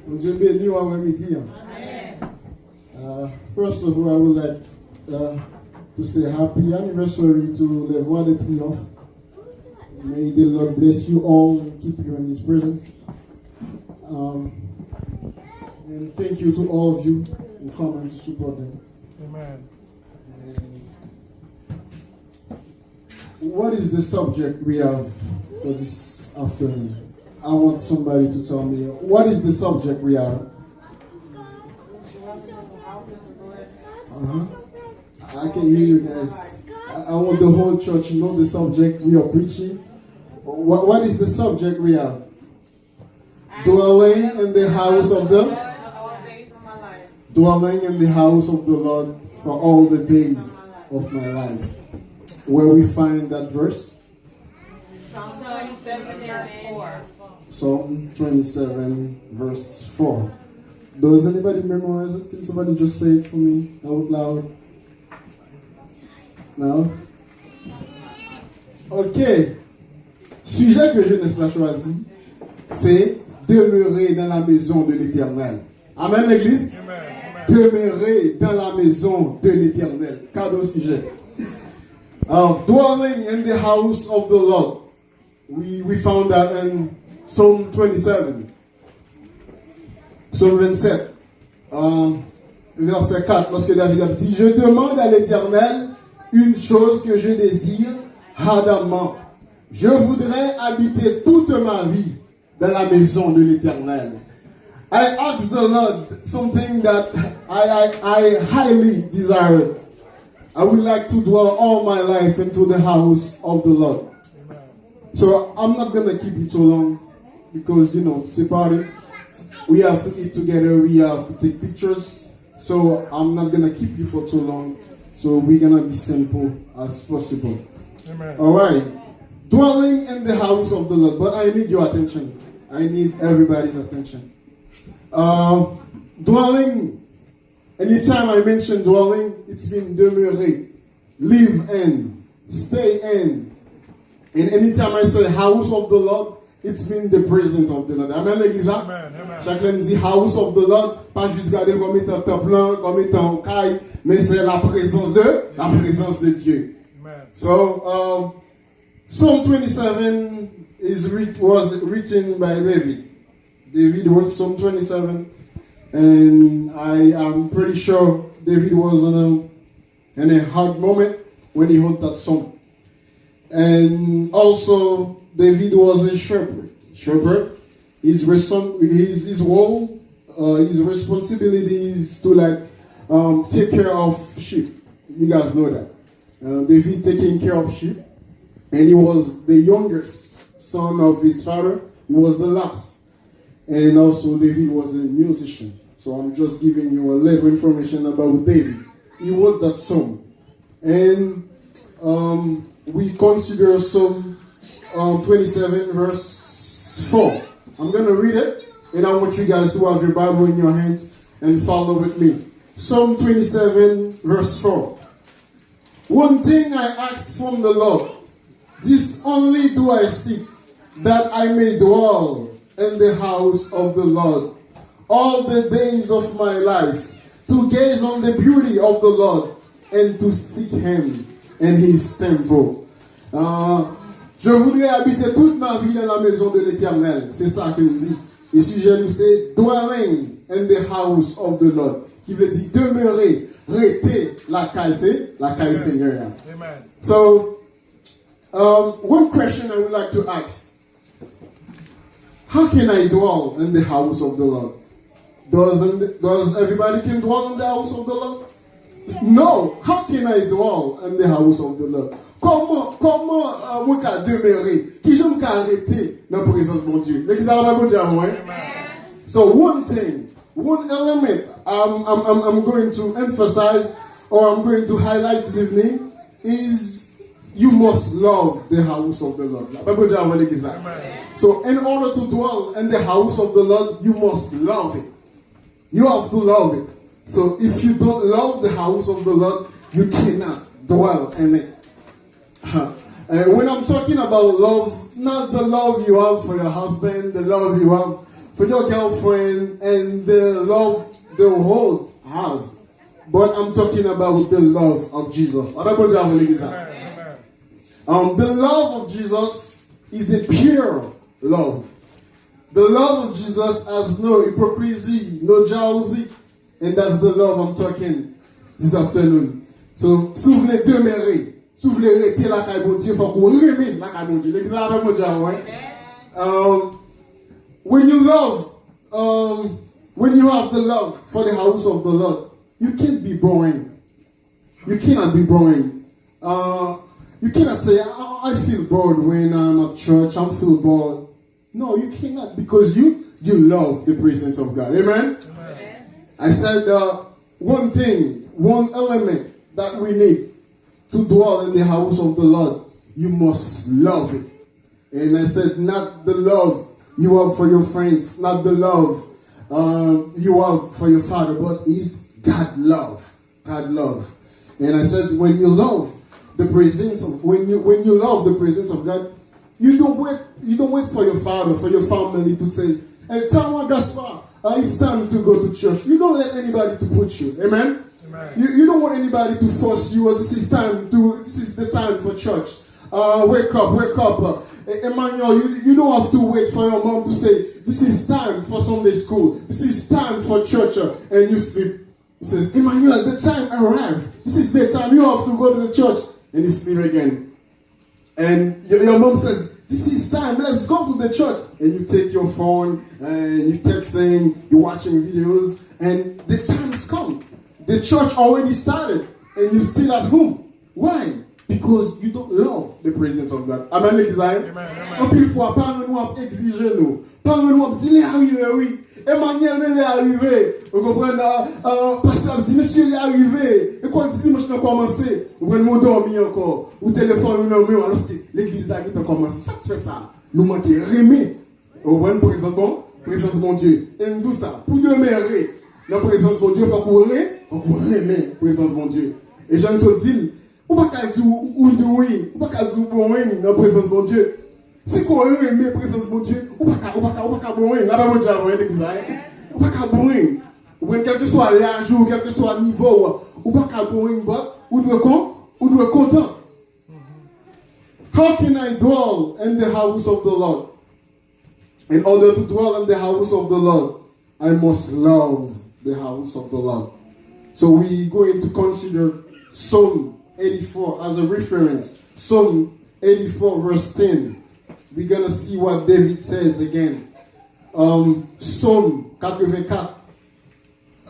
Dieu béni ou après-midi. First of all, I would like to say happy anniversary to Les Voix de Triomphe. May the Lord bless you all and keep you in His presence. And thank you to all of you who come and to support them. Amen. And what is the subject we have for this afternoon? I want somebody to tell me, what is the subject we have? I can hear you guys. I want the whole church to know the subject we are preaching. What is the subject we have? Dwelling in the house of the Dwelling in the house of the Lord for all the days of my life. Where we find that verse? Psalm 27 verse 4. Does anybody memorize it? Can somebody just say it for me out loud? No? Ok. Sujet que Jeunesse l'a choisi, c'est demeurer dans la maison de l'Éternel. Amen, l'Église? Amen. Demeurer dans la maison de l'Éternel. Cadeau sujet. Dwelling in the house of the Lord. We found that in Psalm 27. Psalm 27. Verset 4. Lorsque David a dit, je demande à l'Éternel une chose que je désire ardemment. Je voudrais habiter toute ma vie dans la maison de l'Éternel. I asked the Lord something that I highly desired. I would like to dwell all my life into the house of the Lord. Amen. So I'm not going to keep you too long because, it's a party. We have to eat together. We have to take pictures. So I'm not going to keep you for too long. So we're going to be simple as possible. Amen. All right. Dwelling in the house of the Lord. But I need your attention. I need everybody's attention. Dwelling. Anytime I mention dwelling, it's been demeurer, live in, stay in. And anytime I say house of the Lord, it's been the presence of the Lord. Amen, l'église? Amen. Chacun dit house of the Lord, pas juste garder comme étant temple, comme étant caille, mais c'est la présence de Dieu. Amen. So, Psalm 27 was written by David. David wrote Psalm 27. And I am pretty sure David was in a hard moment when he wrote that song. And also, David was a shepherd. His role, his responsibilities to take care of sheep. You guys know that. David taking care of sheep. And he was the youngest son of his father. He was the last. And also David was a musician. So I'm just giving you a little information about David. He wrote that song. And we consider Psalm 27 verse 4. I'm going to read it. And I want you guys to have your Bible in your hands and follow with me. Psalm 27 verse 4. One thing I ask from the Lord, this only do I seek, that I may dwell in the house of the Lord all the days of my life, to gaze on the beauty of the Lord and to seek Him in His temple. Je voudrais habiter toute ma vie dans la maison de l'Éternel. C'est ça qu'il dit. Et sujet nous c'est dwelling in the house of the Lord. Qui veut dire demeurer, rester la caille Seigneur. Amen. So, one question I would like to ask. How can I dwell in the house of the Lord? Does everybody can dwell in the house of the Lord? No. How can I dwell in the house of the Lord? Comment moi qu'à demeurer? Qui j'aime qu'à arrêter dans la présence de mon Dieu? L'église a bon Dieu, hein? So one element I'm going to emphasize or I'm going to highlight this evening is you must love the house of the Lord. So in order to dwell in the house of the Lord, you must love it. You have to love it. So if you don't love the house of the Lord, you cannot dwell in it. When I'm talking about love, not the love you have for your husband, the love you have for your girlfriend and the love the world has. But I'm talking about the love of Jesus. The love of Jesus is a pure love. The love of Jesus has no hypocrisy, no jealousy, and that's the love I'm talking this afternoon. So, souvenez demeurer, souvenez rester la caille bon Dieu, faut qu'on remette la caille bon Dieu. L'église avec mon Dieu, ouais. When you love, when you have the love for the house of the Lord, you can't be boring. You cannot be boring. You cannot say, I feel bored when I'm at church. I feel bored. No, you cannot, because you love the presence of God. Amen? Amen. I said one thing, one element that we need to dwell in the house of the Lord, you must love it. And I said, not the love you have for your friends, not the love you have for your father, but is God love. God love. And I said, when you love the presence of, when you love the presence of God, you don't wait for your father, for your family to say, hey, tell me, Gaspar, it's time to go to church. You don't let anybody to put you. Amen? Amen. You don't want anybody to force you, or this is the time for church. Wake up. Emmanuel, you don't have to wait for your mom to say, this is time for Sunday school. This is time for church, and you sleep. He says, Emmanuel, the time arrived. This is the time you have to go to the church. And you sleep again. And your mom says, this is time, let's go to the church. And you take your phone, and you're texting, you're watching videos, and the time has come. The church already started, and you're still at home. Why? Because you don't love the presence of God. Amen, Amen. Une fois, parle-nous exiger nous. Parle-nous dire, il est arrivé, oui. Emmanuel, il est arrivé. Vous comprenez? Pasteur a dit, monsieur, il est arrivé. Et quand il dit, dimanche, on a commencé. Vous comprenez, on dormi encore. Ou téléphone, on a mis, alors que l'église a commencé. Ça fait ça. Nous manquons remis. Vous comprenez, présence de mon Dieu. Et nous disons ça. Pour demeurer dans la présence de mon Dieu, il faut qu'on remet la présence de mon Dieu. Et Jean se dit, on ne peut pas dire oui, on ne peut pas dire bon dans la présence de mon Dieu. Si on remet la présence de mon Dieu, on ne peut pas bon. Là-bas, mon Dieu, on ne peut pas bon. Quel que soit l'âge ou quel que soit le niveau, on ne peut pas bon. On doit être content. How can I dwell in the house of the Lord? In order to dwell in the house of the Lord, I must love the house of the Lord. So we're going to consider Psalm 84 as a reference. Psalm 84 verse 10. We're going to see what David says again. Psalm 84.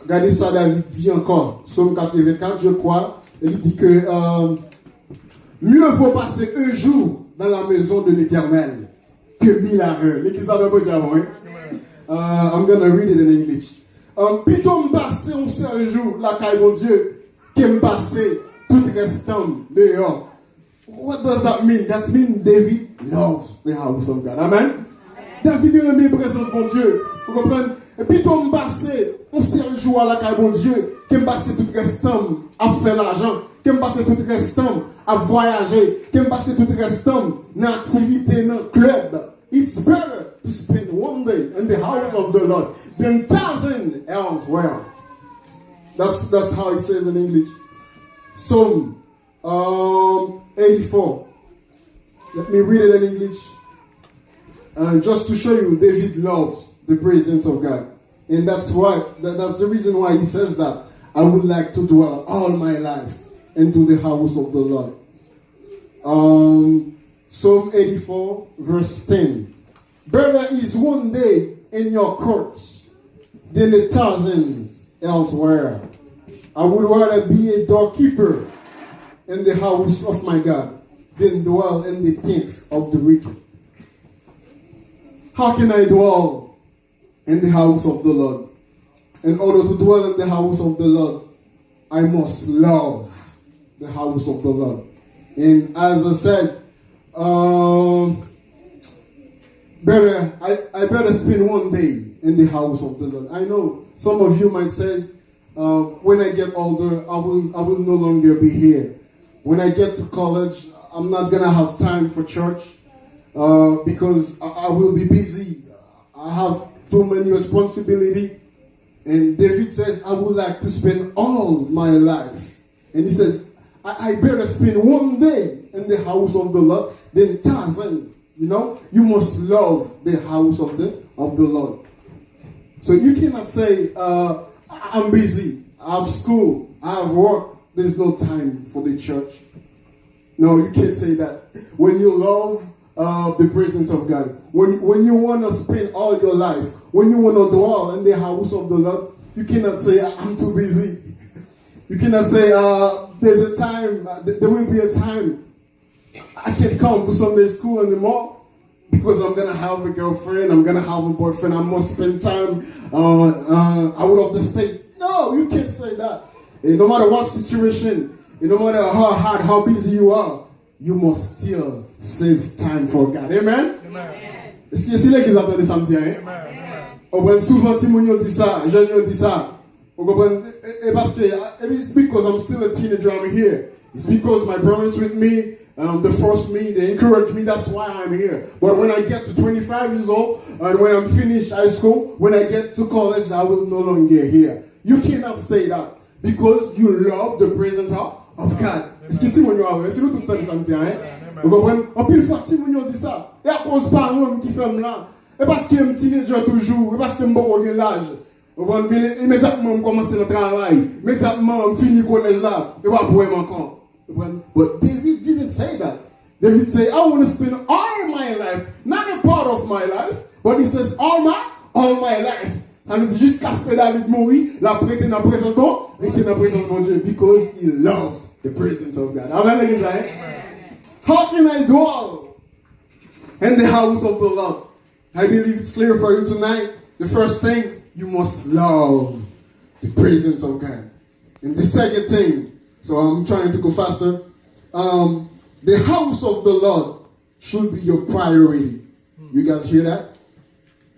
Regardez ça, David dit encore. Psalm 84, je crois. Il dit que mieux vaut passer un jour dans la maison de l'Éternel que 1000 à heure. L'église a pas déjà avant. I'm going to read it in English. Plutôt me passer un seul jour, la caille mon Dieu, que me passer tout restant dehors. What does that mean? That means David loves the house of God. Amen? David aime la présence de mon Dieu. Vous comprenez? Et plutôt me passer un seul jour à la caille mon Dieu, que me passer tout restant à faire l'argent, que me passer tout restant à voyager, que me passer tout restant dans l'activité, dans le club. It's better to spend one day in the house of the Lord than 1,000 elsewhere. That's how it says in English. Psalm 84. Let me read it in English. Just to show you, David loves the presence of God. And that's the reason why he says that. I would like to dwell all my life into the house of the Lord. Psalm 84, verse 10. Better is one day in your courts than 1,000 elsewhere. I would rather be a doorkeeper in the house of my God than dwell in the tents of the wicked. How can I dwell in the house of the Lord? In order to dwell in the house of the Lord, I must love the house of the Lord. And as I said, I better spend one day in the house of the Lord. I know some of you might say, when I get older, I will no longer be here. When I get to college, I'm not gonna have time for church because I will be busy. I have too many responsibility. And David says, I would like to spend all my life. And he says, I better spend one day in the house of the Lord than 1,000. You know, you must love the house of the Lord. So you cannot say, I'm busy, I have school, I have work, there's no time for the church. No, you can't say that. When you love the presence of God, when you want to spend all your life, when you want to dwell in the house of the Lord, you cannot say, I'm too busy. You cannot say, there's a time, there will be a time I can't come to Sunday school anymore because I'm going to have a girlfriend, I'm going to have a boyfriend, I must spend time out of the state. No, you can't say that. And no matter what situation, and no matter how hard, how busy you are, you must still save time for God. Amen? Amen. Est-ce que c'est là qu'ils entendent ça me dire, hein? Amen. Souvent, si mon dit ça, je dis ça. It's because I'm still a teenager, I'm here. It's because my parents with me, they forced me, they encouraged me, that's why I'm here. But when I get to 25 years old, and when I'm finished high school, when I get to college, I will no longer here. You cannot say that because you love the presence of God. Est-ce que tu m'as c'est tout le temps ça me dit, hein? Vous comprenez? En plus, fois, tu m'as dit ça. Et à cause de parents qui fait là, et parce qu'il y a un teenager toujours, et parce qu'il y a un bon l'âge. Immédiatement, je commence le travail. Immédiatement, je finis le collège là. Et je vais encore. But David didn't say that. David said, I want to spend all my life, not a part of my life, but he says, all my life. Ça veut dire jusqu'à ce que David mourit, la prête dans la présence de Dieu, because he loves the presence of God. Amen. How can I dwell in the house of the Lord? I believe it's clear for you tonight. The first thing, you must love the presence of God. And the second thing, so I'm trying to go faster. The house of the Lord should be your priority. You guys hear that?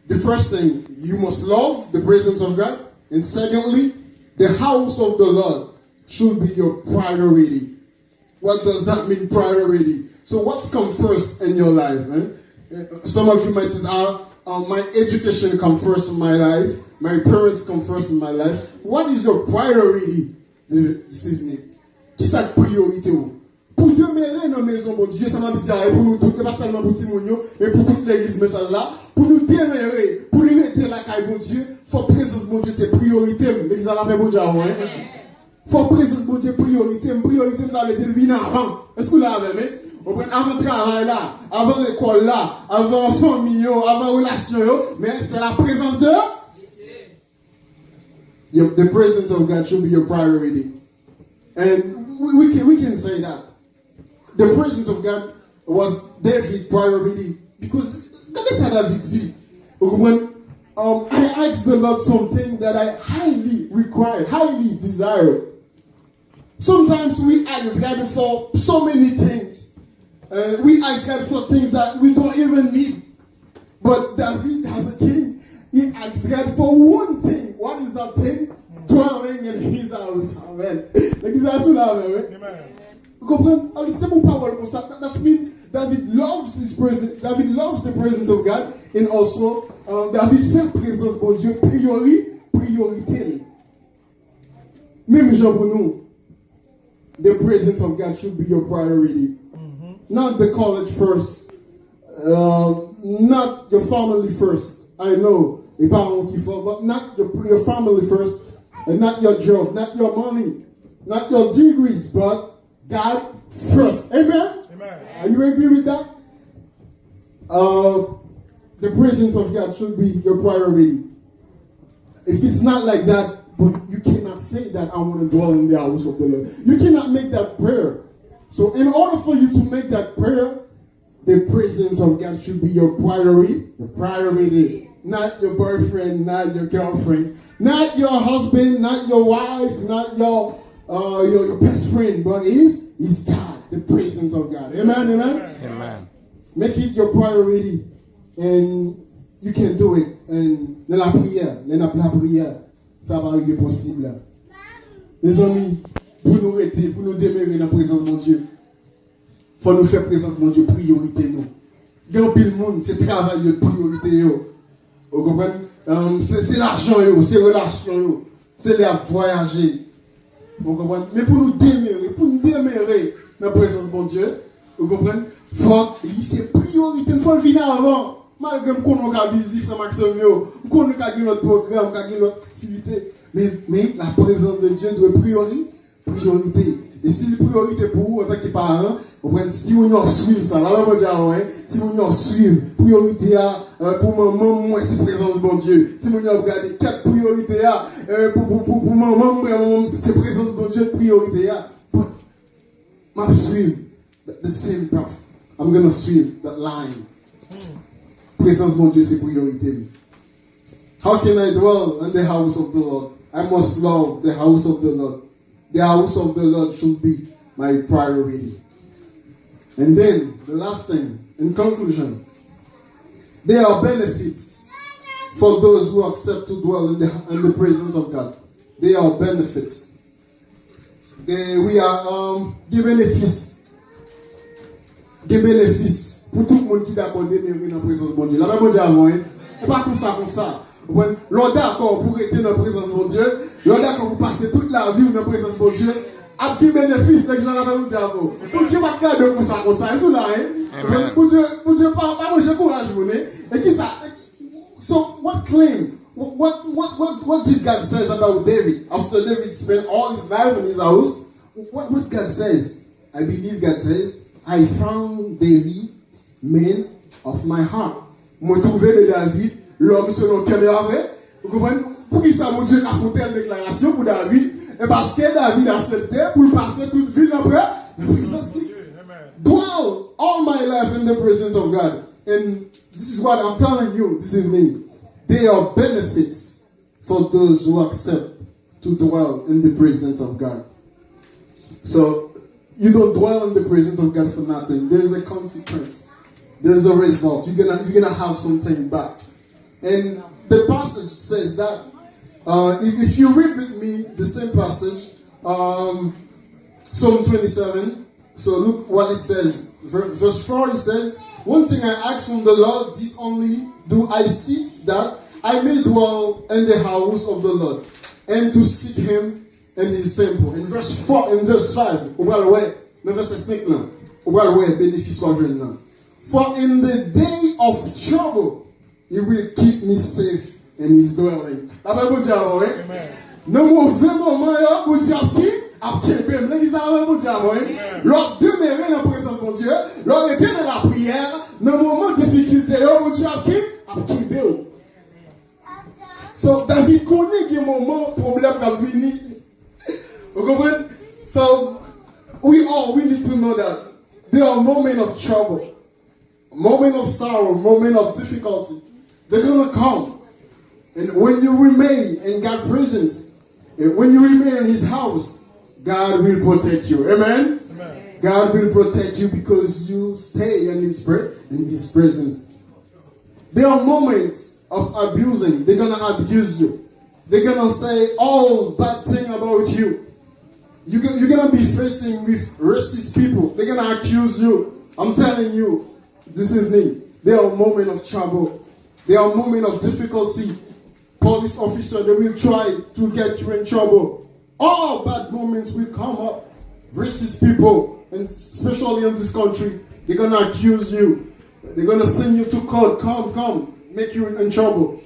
The first thing, you must love the presence of God. And secondly, the house of the Lord should be your priority. What does that mean, priority? So what comes first in your life? Right? Some of you might say, my education comes first in my life. My parents come first in my life. What is your priority this evening? Qu'est-ce que priorité? Pour demeurer dans la maison, bon Dieu, ça m'a dit, pour nous tous, pas seulement pour Timonio, mais pour toute l'église, mais là, pour nous demeurer, pour nous rester là, bon Dieu, faut présence, bon Dieu, c'est priorité. L'église à la paix, bon Dieu, ouais. Faut présence, bon Dieu, priorité, ça veut dire venir avant. Est-ce que vous l'avez, avant le travail là, avant l'école là, avant la famille, avant la relation, mais c'est la présence de the presence of God should be your priority. And we can say that. The presence of God was David's priority because God is David dit. When I asked the Lord something that I highly required, highly desired. Sometimes we ask God for so many things. We ask God for things that we don't even need. But David, as a king, he asked God for one thing. What is that thing? Dwelling in his house. Amen. Amen. That means David loves his presence. David loves the presence of God. And also, David fait présence de Dieu priorité. Même Jean pour nous, the presence of God should be your priority. Not the college first. Not your family first. I know, les parents qui font, but not your family first. And not your job, not your money, not your degrees, but God first. Amen? Amen. Are you agree with that? The presence of God should be your priority. If it's not like that, but you cannot say that I want to dwell in the house of the Lord. You cannot make that prayer. So in order for you to make that prayer, the presence of God should be your priority. The priority. Not your boyfriend, not your girlfriend, not your husband, not your wife, not your best friend, but is God, the presence of God. Amen, amen? Amen. Make it your priority, and you can do it. And dans la prière, ça va arriver possible. Mes amis, pour nous rester, pour nous demeurer dans la présence de mon Dieu, il faut nous faire présence de mon Dieu, priorité nous. Dans le monde, c'est travail de priorité. Vous comprenez? c'est l'argent, c'est la relation, c'est les voyager. Vous comprenez? Mais pour nous démérer dans la présence de mon Dieu, vous comprenez? Faut c'est priorité, il faut venir avant. Malgré qu'on a busy, frère Maximio, qu'on a notre programme, qu'on a notre activité, mais la présence de Dieu doit priorité. Et si la priorité pour vous en tant que parents, si vous nous suivez ça, là, si vous nous suivez, priorité pour maman, moi, c'est la présence de mon Dieu. Si vous nous regardez 4 priorités pour maman, c'est la présence de mon Dieu, priorité. Je suivre the same path. I'm going to swim that line. Présence de mon Dieu, c'est priorité. How can I dwell in the house of the Lord? I must love the house of the Lord. The house of the Lord should be my priority. And then, the last thing, in conclusion, there are benefits for those who accept to dwell in the presence of God. There are benefits. We are des bénéfices. Des bénéfices pour tout le monde qui est d'accord demeurer dans la présence de mon Dieu. La même chose avant, hein? Et pas comme ça. L'on d'accord pour être dans la présence de mon Dieu. L'on d'accord pour passer toute la vie dans la présence de mon Dieu. À quel bénéfice, les gens la même chose avant. Pour Dieu va garder comme ça. Et c'est là, hein? Pour Dieu pas manger courage, et qui ça? So, what claim? What did God say about David? After David spent all his life in his house, what God says? I believe God says, I found David, man of my heart. Moi trouvé de David, l'homme selon quel il avait. Vous comprenez? Pour qui ça, mon Dieu, a fait telle déclaration pour David? Et parce que David a accepté pour passer toute vie après, la présence. Dwell all my life in the presence of God. And this is what I'm telling you this evening. There are benefits for those who accept to dwell in the presence of God. So, you don't dwell in the presence of God for nothing. There's a consequence. There's a result. You're gonna have something back. And the passage says that, if you read with me the same passage, Psalm 27, so look what it says. Verse 4, it says, one thing I ask from the Lord, this only do I seek, that I may dwell in the house of the Lord, and to seek him in his temple. In verse 4, in verse 5, on va le voir, dans verset 5 là, on va le voir, bénéfice soit jeune là. For in the day of trouble, he will keep me safe in his dwelling. La Bible dit avant, hein? Dans mon mauvais moment, vous dites à qui? L'église a même dit avant, hein? Lors demeurer dans la présence de mon Dieu, lors était dans la prière, dans le moment de difficulté, vous dites à qui? À qui? So, David connaît qu'il y a un moment, problème qui a venu. Vous comprenez? So, we need to know that there are moments of trouble, moments of sorrow, moments of difficulty. They're going to come. And when you remain in God's presence, and when you remain in his house, God will protect you. Amen? Amen. God will protect you because you stay in his presence. There are moments of abusing. They're going to abuse you. They're going to say all bad things about you. You're going to be facing with racist people. They're going to accuse you. I'm telling you this evening, there are moments of trouble. There are moments of difficulty. Police officer, they will try to get you in trouble. All bad moments will come up. Racist people, and especially in this country, they're going to accuse you. They're going to send you to court. Come, make you in trouble.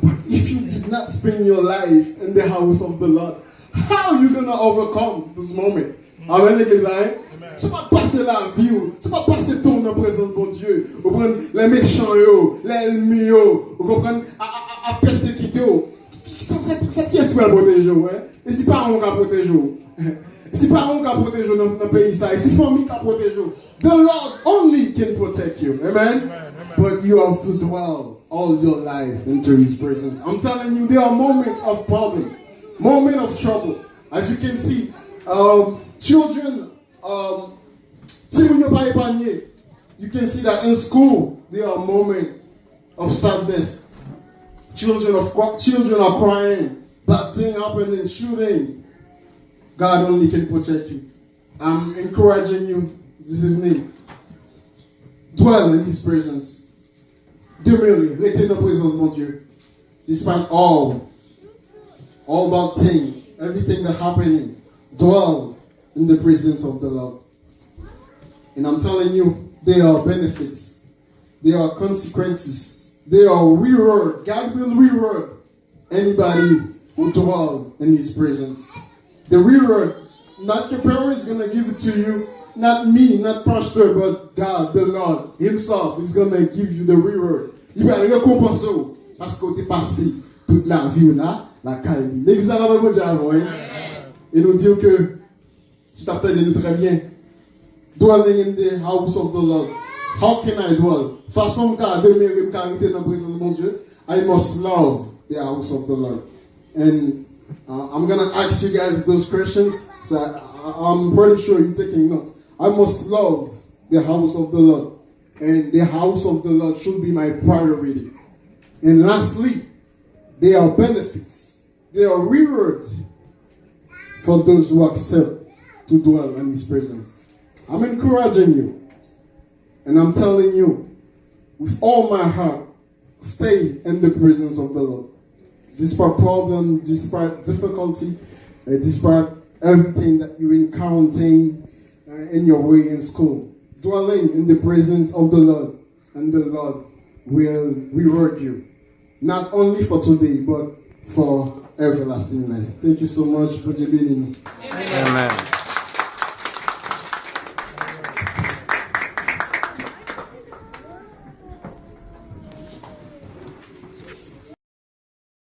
But if you did not spend your life in the house of the Lord, how are you going to overcome this moment? Amen, l'église, hein? Tu vas passer la vie, tu vas passer ton dans la présence de mon Dieu. Vous comprenez? Les méchants, les ennemis, vous comprenez? À persécuter. C'est qui est-ce qui va protéger? Et si pas on va protéger? Si pas on va protéger dans le pays, ça, et si famille va protéger? The Lord only can protect you. Amen? But you have to dwell all your life into his presence. I'm telling you, there are moments of problem, moments of trouble. As you can see, children, you can see that in school, there are moments of sadness. Children are crying, bad things happening, shooting. God only can protect you. I'm encouraging you this evening. Dwell in his presence. Demeurer, restez dans la présence de mon Dieu. despite all bad thing, everything that happening, dwell in the presence of the Lord. And I'm telling you, there are benefits, there are consequences, there are reward. God will reward anybody who dwell in His presence. The reward, not your parents gonna give it to you, not me, not pastor, but God, the Lord Himself is gonna give you the reward. Il va récompenser parce que tu es passé toute la vie là, la caille. L'église a pas besoin avant, et nous dire que tu t'attends de nous très bien. Dwelling in the house of the Lord. How can I dwell? Façon qu'à demeurer carité dans la présence de mon Dieu, I must love the house of the Lord. And I'm gonna ask you guys those questions. So I'm pretty sure you're taking notes. I must love the house of the Lord. And the house of the Lord should be my priority. And lastly, there are benefits. There are rewards for those who accept to dwell in His presence. I'm encouraging you. And I'm telling you, with all my heart, stay in the presence of the Lord. Despite problems, despite difficulty, despite everything that you encounter in your way in school. Dwelling in the presence of the Lord, and the Lord will reward you. Not only for today, but for everlasting life. Thank you so much for being. Amen.